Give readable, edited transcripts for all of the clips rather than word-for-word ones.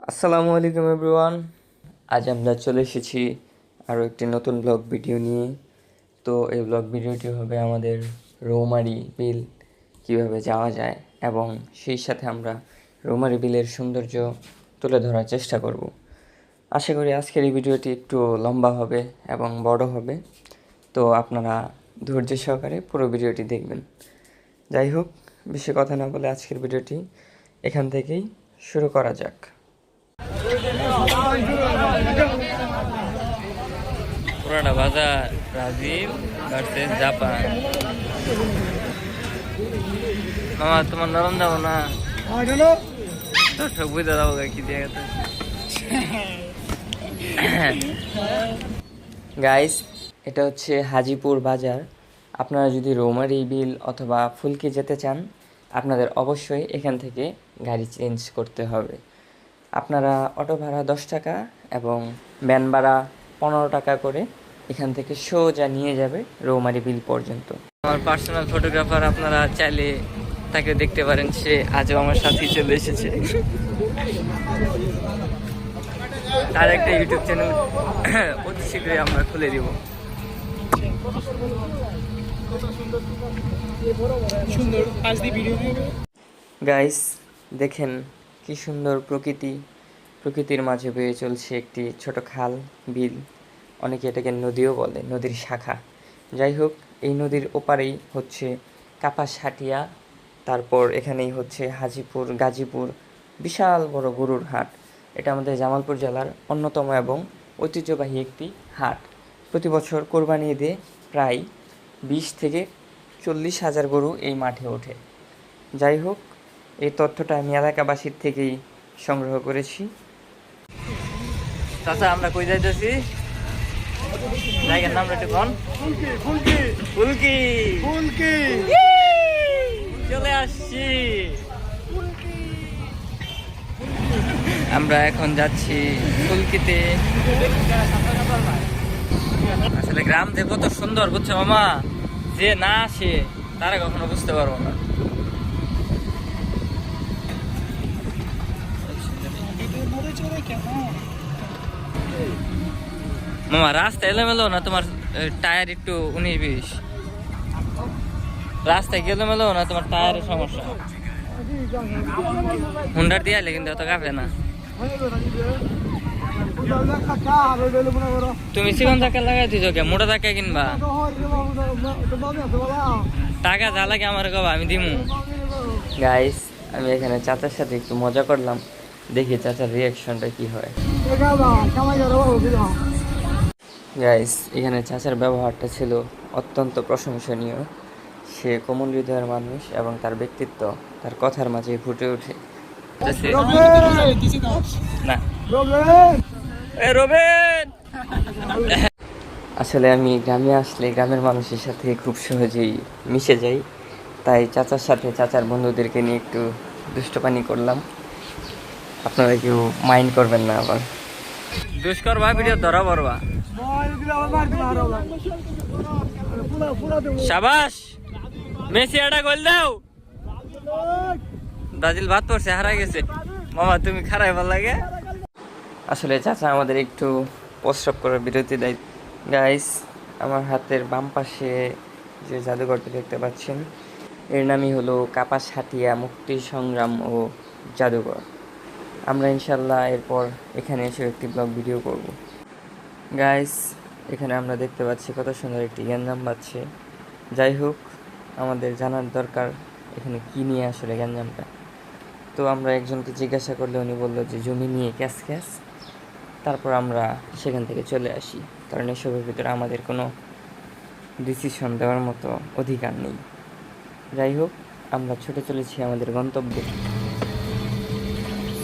আসসালামু আলাইকুম এভরিওয়ান। আজ আমরা চলে এসেছি আরও একটি নতুন ব্লগ ভিডিও নিয়ে। তো এই ব্লগ ভিডিওটি হবে আমাদের রৌমারী বিল কীভাবে যাওয়া যায় এবং সেই সাথে আমরা রৌমারী বিলের সৌন্দর্য তুলে ধরার চেষ্টা করব। আশা করি আজকের এই ভিডিওটি একটু লম্বা হবে এবং বড় হবে, তো আপনারা ধৈর্য সহকারে পুরো ভিডিওটি দেখবেন। যাই হোক, বেশি কথা না বলে আজকের ভিডিওটি এখান থেকেই শুরু করা যাক। পুরানা বাজার, ব্রাজিল ভার্সেস জাপান। মামা তোমার নরম যাবো না, দর্শক বুঝতে যাবো কি দিয়ে গেছে। গাইস, এটা হচ্ছে হাজিপুর বাজার। আপনারা যদি রৌমারী বিল অথবা ফুলকি যেতে চান, আপনাদের অবশ্যই এখান থেকে গাড়ি চেঞ্জ করতে হবে। আপনারা অটো ভাড়া 10 টাকা এবং ভ্যান ভাড়া 15 টাকা করে এখান থেকে সোজা নিয়ে যাবে রৌমারী বিল পর্যন্ত। আমার পার্সোনাল ফটোগ্রাফার, আপনারা চাইলে তাকে দেখতে পারেন, সে আজও আমার সাথেই চলে এসেছে। তার একটা ইউটিউব চ্যানেল অতি শীঘ্রই আমরা খুলে দিব। গাইস, দেখেন কি সুন্দর প্রকৃতির মাঝে বয়ে চলছে একটি ছোট খাল, বিল। অনেকে এটাকে নদীও বলে, নদীর শাখা। যাই হোক, এই নদীর ওপারেই হচ্ছে কাপাসহাটিয়া, তারপর এখানেই হচ্ছে হাজিপুর, গাজীপুর, বিশাল বড় গরুর হাট। এটা আমাদের জামালপুর জেলার অন্যতম এবং ঐতিহ্যবাহী একটি হাট। প্রতি বছর কোরবানি ঈদে প্রায় 20 থেকে 40 হাজার গরু এই মাঠে ওঠে। যাই হোক, এই তথ্যটা আমি এলাকাবাসীর থেকেই সংগ্রহ করেছি। চাচা, আমরা কই যাইতেছি? জায়গার নাম একটু কোন? ফুলকি। চলে আসছি। আমরা এখন যাচ্ছি ফুলকিতে। আসলে গ্রাম যে কত সুন্দর, বুঝছো মামা, যে না আসে তারা কখনো বুঝতে পারবো না। মামা, রাস্তা এলোমেলো না? তোমার টায়ার একটু 19-20, রাস্তায় এলোমেলো না? তোমার টায়ারের সমস্যা? হুন্ডার দিয়ে আইলে কিন্তু এত কাঁপে না। তুমি চিকন চাকা লাগাই দিছো কে? মোটা চাকা কিনবা? টাকা যা লাগে আমার কবা, আমি দিমু। গাইস, আমি এখানে চাচার সাথে একটু মজা করলাম, দেখি চাচার রিয়াকশনটা কি হয়। গাইস, এখানে চাচার ব্যবহারটা ছিল অত্যন্ত প্রশংসনীয়। সে কোমল হৃদয়ের মানুষ এবং তার ব্যক্তিত্ব তার কথার মাঝে ফুটে ওঠে। না, আসলে আমি গ্রামে আসলে গ্রামের মানুষের সাথে খুব সহজেই মিশে যাই, তাই চাচার সাথে চাচার বন্ধুদেরকে নিয়ে একটু দুষ্টপানি করলাম। আপনারা কেউ মাইন্ড করবেন না। আবার দুষ্কর বা ভিডিও ধরা পড়বা। শাবাশ, মেসি এটা গোল দাও। ব্রাজিল ভাত পড়ছে, হারা গেছে। মামা, তুমি খারাই ভালো লাগে। আসলে চাচা আমাদের একটু প্রস্রাব করার বিরতি দেয়। গাইস, আমার হাতের বাম পাশে যে জাদুঘরটি দেখতে পাচ্ছেন, এর নামই হলো কাপাসহাটিয়া মুক্তি সংগ্রাম ও জাদুঘর। আমরা ইনশাল্লাহ এরপর এখানে এসে একটি ব্লগ ভিডিও করব। গাইস, এখানে আমরা দেখতে পাচ্ছি কত সুন্দর একটি গ্যাঞ্জাম বাজছে। যাই হোক, আমাদের জানার দরকার এখানে কী নিয়ে আসলে গ্যাঞ্জামটা। তো আমরা একজনকে জিজ্ঞাসা করলে উনি বললো যে জমি নিয়ে ক্যাশ। তারপর আমরা সেখান থেকে চলে আসি, কারণ এসবের ভিতরে আমাদের কোনো ডিসিশন দেওয়ার মতো অধিকার নেই। যাই হোক, আমরা ছুটে চলেছি আমাদের গন্তব্যে।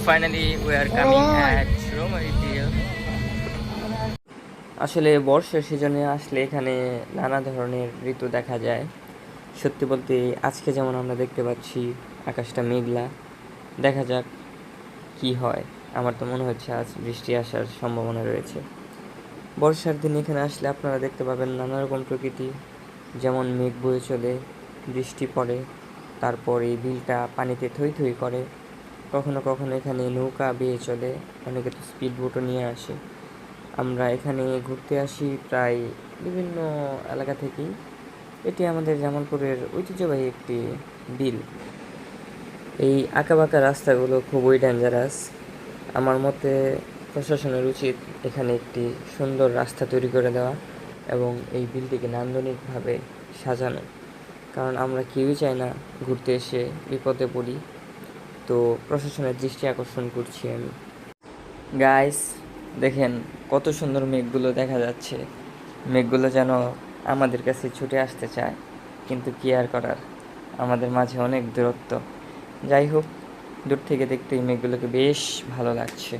Finally we are coming at Roumari বিল। আসলে বর্ষার সিজনে আসলে এখানে নানা ধরনের ঋতু দেখা যায়। সত্যি বলতে আজকে যেমন আমরা দেখতে পাচ্ছি আকাশটা মেঘলা, দেখা যাক কি হয়। আমার তো মনে হচ্ছে আজ বৃষ্টি আসার সম্ভাবনা রয়েছে। বর্ষার দিন এখানে আসলে আপনারা দেখতে পাবেন নানা রকম প্রকৃতি, যেমন মেঘ বয়ে চলে, বৃষ্টি পড়ে, তারপর এই বিলটা পানিতে থই থই করে, কখনো কখনো এখানে নৌকা বেয়ে চলে, অনেকে তো স্পিড বোটও নিয়ে আসে। আমরা এখানে ঘুরতে আসি প্রায় বিভিন্ন এলাকা থেকেই। এটি আমাদের জামালপুরের ঐতিহ্যবাহী একটি বিল। এই আঁকাবাঁকা রাস্তাগুলো খুবই ডেঞ্জারাস। আমার মতে প্রশাসনের উচিত এখানে একটি সুন্দর রাস্তা তৈরি করে দেওয়া এবং এই বিলটিকে নান্দনিকভাবে সাজানো, কারণ আমরা কেউই চাই না ঘুরতে এসে বিপদে পড়ি। তো প্রশাসনের দৃষ্টি আকর্ষণ করছি আমি। গাইস দেখেন কত সুন্দর মেঘগুলো দেখা যাচ্ছে। মেঘগুলো যেন আমাদের কাছে ছুটে আসতে চায়, কিন্তু কি আর করার, আমাদের মাঝে অনেক দূরত্ব। যাই হোক, দূর থেকে দেখতে এই মেঘগুলোকে বেশ ভালো লাগছে।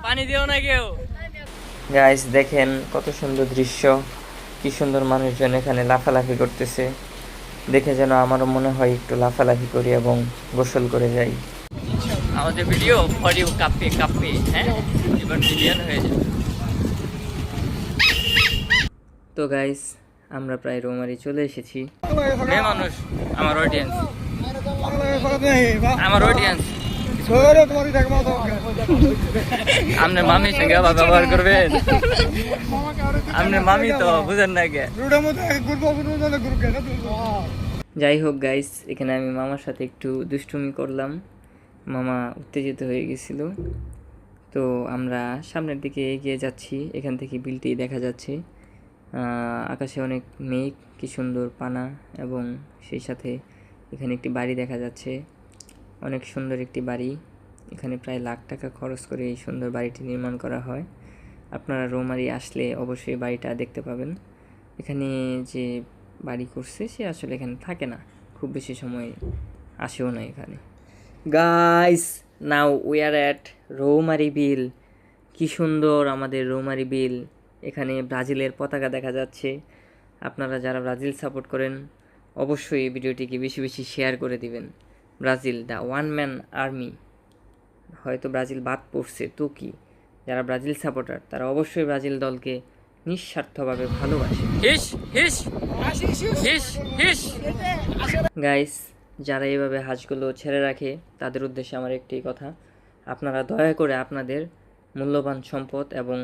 পানি দিও না কেউ। গাইস দেখেন কত সুন্দর দৃশ্য, কি সুন্দর মানুষজন এখানে লাফালাফি করতেছে। দেখে যেন আমারও মনে হয় একটু লাফালাফি করি এবং গোসল করে যাই। আমাদের ভিডিও ফর ইউ কাপে কাপে, হ্যাঁ এবার মিলিয়ন হয়ে যাবে। তো গাইস আমরা প্রায় রৌমারি চলে এসেছি। মেয়ে মানুষ আমার অডিয়েন্স, আমার অডিয়েন্স আপনার মামির সঙ্গে আবার ব্যবহার করবেন। আপনার মামি তো বুঝেন না কে। যাই হোক গাইস, এখানে আমি মামার সাথে একটু দুষ্টুমি করলাম। মামা উত্তেজিত হয়ে গেছিল। তো আমরা সামনের দিকে এগিয়ে যাচ্ছি। এখান থেকে বিলটি দেখা যাচ্ছে। আকাশে অনেক মেঘ, কি সুন্দর পানা, এবং সেই সাথে এখানে একটি বাড়ি দেখা যাচ্ছে। অনেক সুন্দর একটি বাড়ি। এখানে প্রায় লাখ টাকা খরচ করে এই সুন্দর বাড়িটি নির্মাণ করা হয়। আপনারা রৌমারি আসলে অবশ্যই বাড়িটা দেখতে পাবেন। এখানে যে বাড়ি করছে সে আসলে এখানে থাকে না, খুব বেশি সময় আসেও না এখানে। Guys now we are at Roumari বিল। কি সুন্দর আমাদের রৌমারি বিল। এখানে ব্রাজিলের পতাকা দেখা যাচ্ছে। আপনারা যারা ব্রাজিল সাপোর্ট করেন অবশ্যই এই ভিডিওটিকে বেশি বেশি শেয়ার করে দিবেন। Brazil the one man army. হয়তো ব্রাজিল বাদ পড়ছে তো কি, যারা ব্রাজিল সাপোর্টার তারা অবশ্যই ব্রাজিল দলকে নিঃস্বার্থভাবে ভালোবাসে। গাইস যারা এইভাবে হাঁসগুলো ছেড়ে রাখে তাদের উদ্দেশ্যে আমার একটি কথা, আপনারা দয়া করে আপনাদের মূল্যবান সম্পদ এবং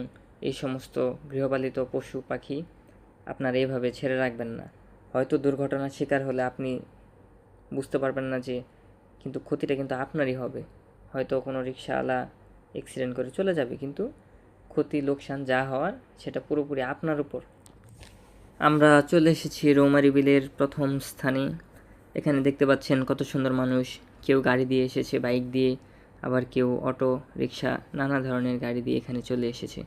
এই সমস্ত গৃহপালিত পশু পাখি আপনারা এইভাবে ছেড়ে রাখবেন না। হয়তো দুর্ঘটনার শিকার হলে আপনি বুঝতে পারবেন না যে, কিন্তু ক্ষতিটা কিন্তু আপনারই হবে। হয়তো কোনো রিক্সাওয়ালা অ্যাক্সিডেন্ট করে চলে যাবে, কিন্তু ক্ষতি লোকসান যা হওয়ার সেটা পুরোপুরি আপনার উপর। আমরা চলে এসেছি রৌমারি বিলের প্রথম স্থানে। এখানে দেখতে পাচ্ছেন কত সুন্দর মানুষ। কেউ গাড়ি দিয়ে এসেছে, বাইক দিয়ে, আবার কেউ অটো রিক্সা, নানা ধরনের গাড়ি দিয়ে এখানে চলে এসেছে।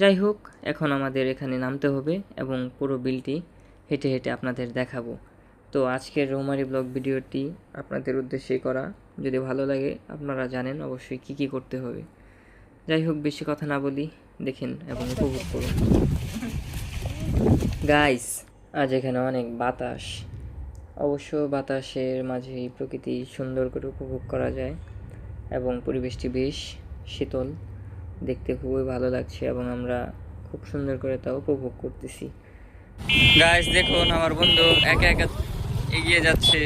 যাই হোক, এখন আমাদের এখানে নামতে হবে এবং পুরো বিলটি হেঁটে হেঁটে আপনাদের দেখাবো। তো আজকের রৌমারি ব্লগ ভিডিওটি আপনাদের উদ্দেশ্যেই করা। যদি ভালো লাগে আপনারা জানেন অবশ্যই কী কী করতে হবে। যাই হোক, বেশি কথা না বলি, দেখেন এবং উপভোগ করুন। গাইস আজ এখানে অনেক বাতাস। অবশ্য বাতাসের মাঝেই প্রকৃতি সুন্দর করে উপভোগ করা যায় এবং পরিবেশটি বেশ শীতল, দেখতে খুবই ভালো লাগছে এবং আমরা খুব সুন্দর করে তা উপভোগ করতেছি। গাইস দেখুন আমার বন্ধু একা একা এগিয়ে যাচ্ছে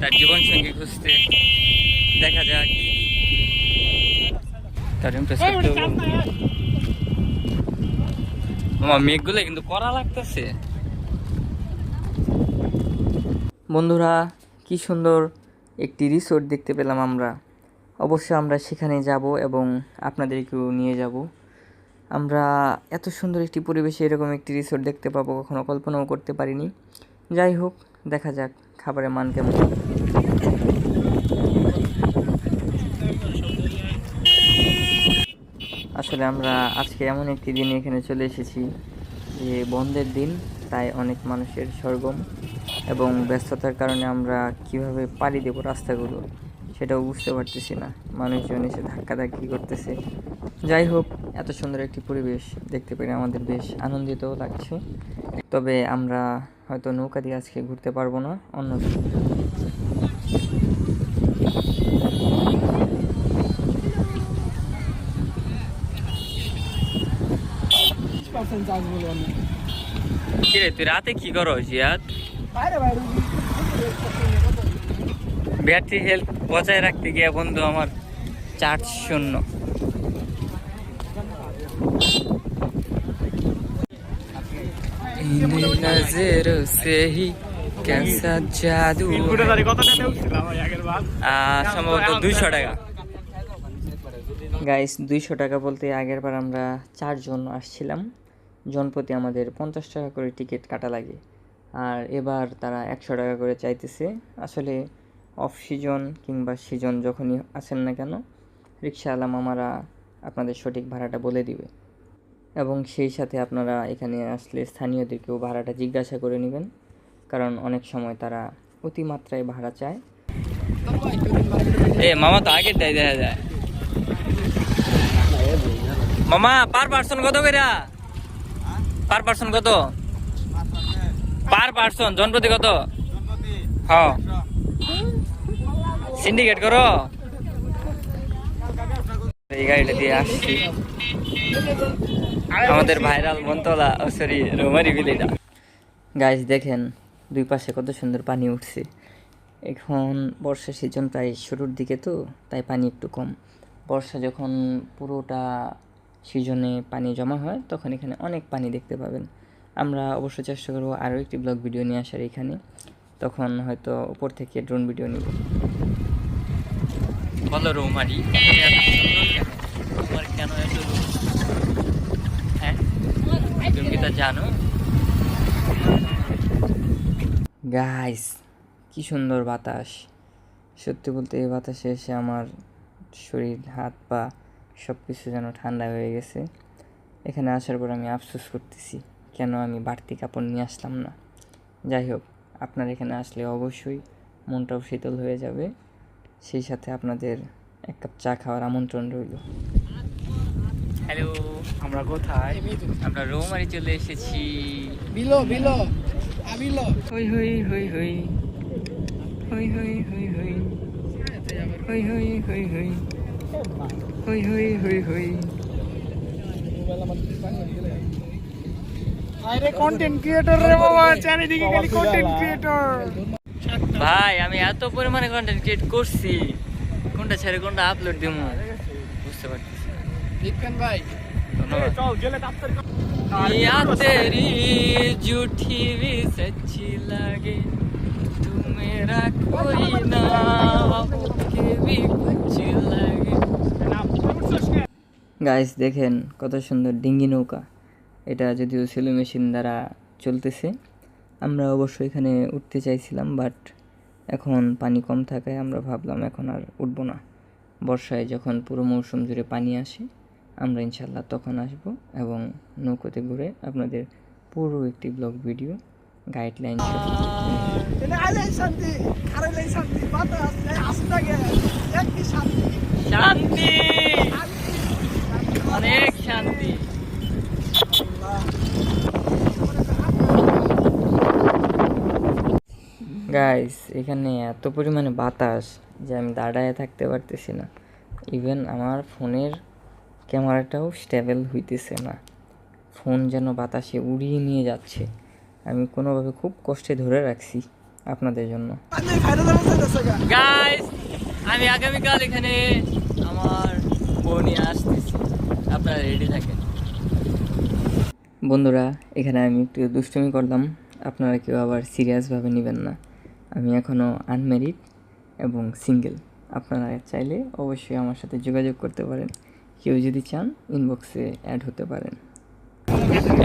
তার জীবনসঙ্গী খুঁজতে। দেখা যাক তার ইমপ্রেস করতে হবে। আমার মেঘগুলো কিন্তু কড়া লাগতেছে। বন্ধুরা কি সুন্দর একটি রিসোর্ট দেখতে পেলাম আমরা। অবশ্যই আমরা সেখানে যাব এবং আপনাদেরকেও নিয়ে যাব। আমরা এত সুন্দর একটি পরিবেশে এরকম একটি রিসোর্ট দেখতে পাবো কখনো কল্পনাও করতে পারিনি। যাই হোক, দেখা যাক খাবারের মান কেমন। আসলে আমরা আজকে এমন একটি দিন এখানে চলে এসেছি যে বন্ধের দিন, তাই অনেক মানুষের সরগম এবং ব্যস্ততার কারণে আমরা কিভাবে পাড়ি দেবো রাস্তাগুলো সেটাও বুঝতে পারতেছি না। মানুষজন এসে ধাক্কাধাক্কি করতেছে। যাই হোক, এত সুন্দর একটি পরিবেশ দেখতে পেরে আমাদের বেশ আনন্দিতও লাগছে। তবে আমরা হয়তো নৌকা দিয়ে আজকে ঘুরতে পারবো না, অন্য কিরে তুই রাতে কি করো জিয়াদ? ব্যাটারি হেলথ বজায় রাখতে গিয়ে বন্ধু আমার চার্জ শূন্য। नजरों से ही कैसा जादू সম্ভবত 200 টাকা গাইস। 200 টাকা বলতে আগের বার আমরা 4 জন আসছিলাম, জনপ্রতি আমাদের 50 টাকা করে টিকিট কাটা লাগে, আর এবার তারা 100 টাকা করে চাইতেছে। আসলে অফ সিজন কিংবা সিজন যখনই আসেন না কেন, রিক্সাওয়ালা মামারা আপনাদের সঠিক ভাড়াটা বলে দিবে, এবং সেই সাথে আপনারা এখানে আসলে স্থানীয়দেরকেও ভাড়াটা জিজ্ঞাসা করে নেবেন, কারণ অনেক সময় তারা অতিমাত্রায় ভাড়া চায়। এ মামা তো আগে দেয়, দেখা যায়। মামা পার পার্সন কত করে? পার পার্সন কত? পার পার্সন জনপ্রতি কত? হ্যাঁ সিন্ডিকেট করো। এই গাড়িটা দিয়ে আসছি আমাদের ভাইরাল বনতলা, সরি রোমারি বিলিটা। গাইস দেখেন দুই পাশে কত সুন্দর পানি উঠছে। এখন বর্ষা সিজন প্রায় শুরুর দিকে, তো তাই পানি একটু কম। বর্ষা যখন পুরোটা সিজনে পানি জমা হয় তখন এখানে অনেক পানি দেখতে পাবেন। আমরা অবশ্য চেষ্টা করবো আরও একটি ব্লগ ভিডিও নিয়ে আসার এখানে, তখন হয়তো উপর থেকে ড্রোন ভিডিও নিব। বলো রৌমারি তোমার কেন এত, হ্যাঁ তুমি কি তা জানো? গাইস কি সুন্দর বাতাস, সত্যি বলতে এই বাতাসে এসে আমার শরীর হাত পা সব কিছু যেন ঠান্ডা হয়ে গেছে। এখানে আসার পর আমি আফসোস করতেছি কেন আমি বাড়তি কাপড় নিয়ে আসলাম না। যাই হোক, আপনার এখানে আসলে অবশ্যই মনটাও শীতল হয়ে যাবে, সেই সাথে আপনাদের এক কাপ চা খাওয়ার আমন্ত্রণ রইল। হ্যালো, আমরা কোথায়? আমরা রৌমারি চলে এসেছি। বিলো বিলো আবিলো হই হই হই হই হই হই হই হই হই হই হই হই হই হই হই হই। আরে কন্টেন্ট ক্রিয়েটর রে বাবা, চারিদিকে খালি কন্টেন্ট ক্রিয়েটর। ভাই আমি এত পরিমাণে কন্টেন্ট ক্রিয়েট করছি, কোনটা ছেড়ে কোনটা আপলোড দিব বুঝতে পারতেছি। লিখবেন ভাই, ধন্যবাদ। চল গেলে দপ্তর या तेरी झूठी भी सच्ची लगे, तू मेरा कोई ना के भी कुछ लगे। গাইস দেখেন কত সুন্দর ডিঙ্গি নৌকা, এটা যদিও সেলো মেশিন দ্বারা চলতেছে। আমরা অবশ্য এখানে উঠতে চাইছিলাম, বাট এখন পানি কম থাকায় আমরা ভাবলাম এখন আর উঠবো না। বর্ষায় যখন পুরো মৌসুম জুড়ে পানি আসে আমরা ইনশাল্লাহ তখন আসব, এবং নৌকোতে ঘুরে আপনাদের পুরো একটি ব্লগ ভিডিও গাইডলাইন শান্তি বাতাস আসতে গেলে কি শান্তি, শান্তি অনেক শান্তি। গাইস এখানে এত পরিমাণে বাতাস যে আমি দাঁড়ায় থাকতে পারতেছি না, ইভেন আমার ফোনের ক্যামেরাটাও স্টেবল হইতেছে না, ফোন যেন বাতাসে উড়িয়ে নিয়ে যাচ্ছে। আমি কোনোভাবে খুব কষ্টে ধরে রাখছি আপনাদের জন্য। গাইস আমি আগামীকাল এখানে আমার বউ নিয়ে আসতেছি, আপনারা রেডি থাকেন। বন্ধুরা এখানে আমি একটু দুষ্টুমি করলাম, আপনারা কেউ আবার সিরিয়াসভাবে নেবেন না। আমি এখনও আনম্যারিড এবং সিঙ্গেল, আপনারা চাইলে অবশ্যই আমার সাথে যোগাযোগ করতে পারেন, কেউ যদি চান ইনবক্সে অ্যাড হতে পারেন।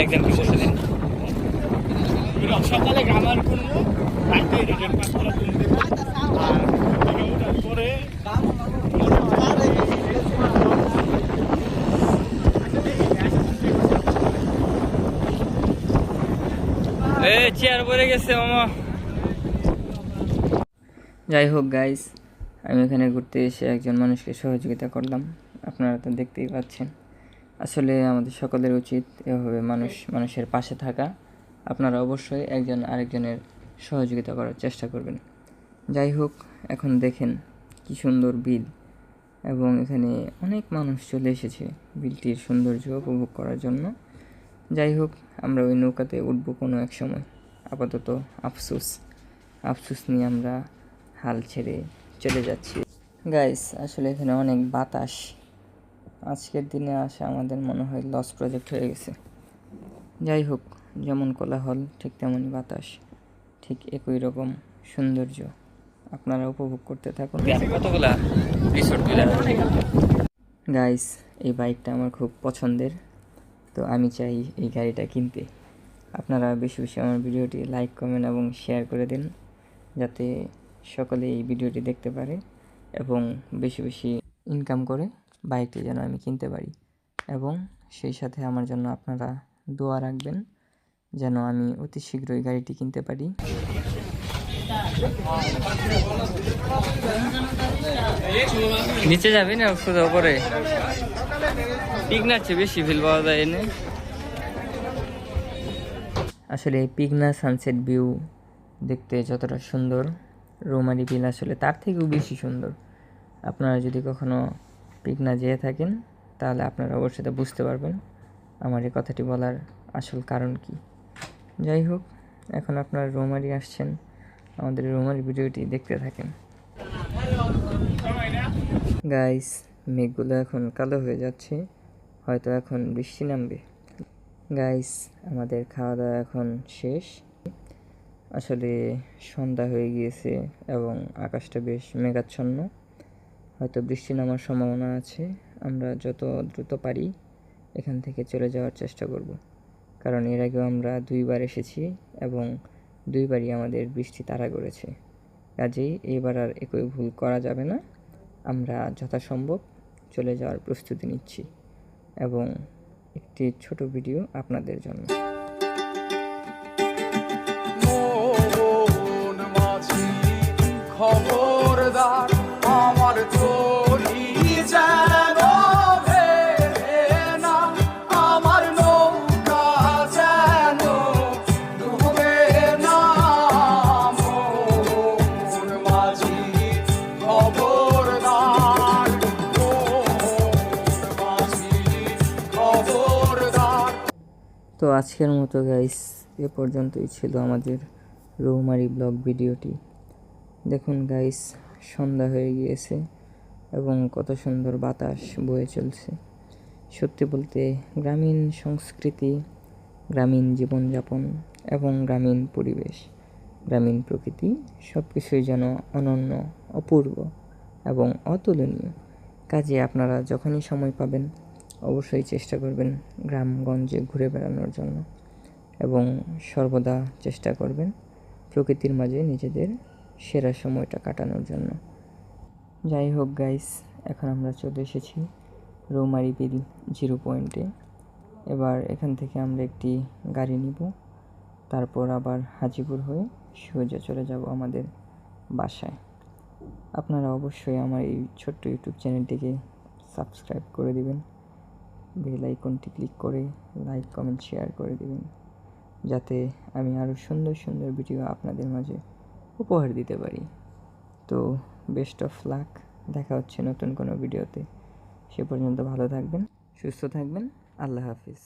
একদম সকালে খাবার করবো, রাতে রিটার্ন পাস করা তুলতে পরে চেয়ার পরে গেছে মামা। যাই হোক গাইস, আমি এখানে ঘুরতে এসে একজন মানুষকে সহযোগিতা করলাম, আপনারা তো দেখতেই পাচ্ছেন। আসলে আমাদের সকলের উচিত এভাবে মানুষের পাশে থাকা। আপনারা অবশ্যই একজন আরেকজনের সহযোগিতা করার চেষ্টা করবেন। যাই হোক, এখন দেখেন কি সুন্দর বিল, এবং এখানে অনেক মানুষ চলে এসেছে বিলটির সৌন্দর্য উপভোগ করার জন্য। যাই হোক, আমরা ওই নৌকাতে উঠবো কোনো এক সময়। আপাতত আফসোস নিয়ে আমরা হাল ছেড়ে চলে যাচ্ছি। গাইস, আসলে এখানে অনেক বাতাস। আজকের দিনে আসা আমাদের মনে হয় লস প্রজেক্ট হয়ে গেছে। যাই হোক, যেমন কোলাহল ঠিক তেমনই বাতাস, ঠিক একই রকম সৌন্দর্য আপনারা উপভোগ করতে থাকুন। কতগুলা রিসোর্ট গাইস, এই বাইকটা আমার খুব পছন্দের, তো আমি চাই এই গাড়িটা কিনতে। আপনারা বেশি বেশি আমার ভিডিওটি লাইক, কমেন্ট এবং শেয়ার করে দিন, যাতে সকলে এই ভিডিওটি দেখতে পারে এবং বেশি বেশি ইনকাম করে বাইকটি যেন আমি কিনতে পারি। এবং সেই সাথে আমার জন্য আপনারা দোয়া রাখবেন যেন আমি অতি শীঘ্রই গাড়িটি কিনতে পারি। নিচে যাবি না সোজা উপরে? পিকনার চেয়ে বেশি ফিল পাওয়া যায় এনে। আসলে এই পিকনা সানসেট ভিউ দেখতে যতটা সুন্দর, রৌমারী বিল আসলে তার থেকেও বেশি সুন্দর। আপনারা যদি কখনো পিকনা যেয়ে থাকেন তাহলে আপনারা অবশ্যই তা বুঝতে পারবেন আমার এই কথাটি বলার আসল কারণ কি। যাই হোক, এখন আপনারা রৌমারী আসছেন, আমাদের রৌমারী ভিডিওটি দেখতে থাকেন। গাইস, মেঘগুলো এখন কালো হয়ে যাচ্ছে, হয়তো এখন বৃষ্টি নামবে। গাইস, আমাদের খাওয়া দাওয়া এখন শেষ। আসলে সন্ধ্যা হয়ে গিয়েছে এবং আকাশটা বেশ মেঘাচ্ছন্ন, হয়তো বৃষ্টি নামার সম্ভাবনা আছে। আমরা যত দ্রুত পারি এখান থেকে চলে যাওয়ার চেষ্টা করব, কারণ এর আগেও আমরা 2বার এসেছি এবং 2বারই আমাদের বৃষ্টি তাড়া করেছে। কাজেই এবার আর একই ভুল করা যাবে না। আমরা যথাসম্ভব চলে যাওয়ার প্রস্তুতি নিচ্ছি এবং একটি ছোট ভিডিও আপনাদের জন্য। খবরদার আমার চলি যেন ভেবে না, আমার নৌকা যেন ডুবে না। মোহন মাঝি খবরদার, মোহন মাঝি খবরদার। তো আজকের মতো গাইস এ পর্যন্তই ছিল আমাদের রৌমারী ব্লগ ভিডিওটি। দেখুন গাইস, সন্ধ্যা হয়ে গিয়েছে এবং কত সুন্দর বাতাস বয়ে চলছে। সত্যি বলতে গ্রামীণ সংস্কৃতি, গ্রামীণ জীবনযাপন এবং গ্রামীণ পরিবেশ, গ্রামীণ প্রকৃতি সব কিছুই যেন অনন্য, অপূর্ব এবং অতুলনীয়। কাজে আপনারা যখনই সময় পাবেন অবশ্যই চেষ্টা করবেন গ্রামগঞ্জে ঘুরে বেড়ানোর জন্য এবং সর্বদা চেষ্টা করবেন প্রকৃতির মাঝে নিজেদের সেরা সময়টা কাটানোর জন্য। যাই হোক গাইস, এখন আমরা চলে এসেছি রৌমারী বিল 0 পয়েন্টে। এবার এখান থেকে আমরা একটি গাড়ি নিব, তারপর আবার হাজিপুর হয়ে সোজা চলে যাব আমাদের বাসায়। আপনারা অবশ্যই আমার এই ছোট্ট ইউটিউব চ্যানেলটিকে সাবস্ক্রাইব করে দিবেন, বেল আইকনটি ক্লিক করে লাইক, কমেন্ট, শেয়ার করে দিবেন, যাতে আমি আরও সুন্দর সুন্দর ভিডিও আপনাদের মাঝে উপহার দিতে পারি। তো বেস্ট অফ লাক, দেখা হচ্ছে নতুন কোনো ভিডিওতে। সে পর্যন্ত ভালো থাকবেন, সুস্থ থাকবেন। আল্লাহ হাফিজ।